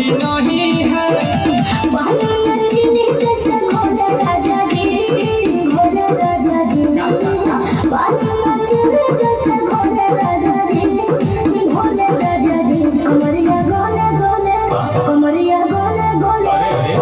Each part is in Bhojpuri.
जी नहीं है। बालू नचने कैसे घोले राजा जी, घोले राजा जी। बालू नचने कैसे घोले राजा जी, घोले राजा जी। कमरिया गोले गोले, कमरिया गोले गोले,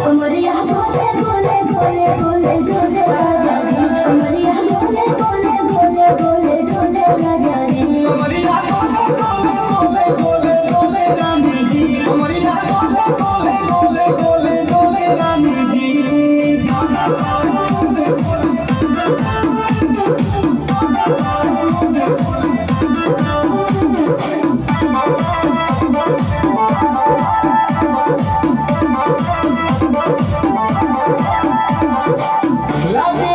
कमरिया गोले गोले गोले गोले डोले राजा जी। कमरिया गोले गोले गोले गोले डोले राजा जी। कमरिया गोले गोले गोले गोले रानी जी, कमरिया गोले गोले गोले गोले गोले रानी जी। Love you.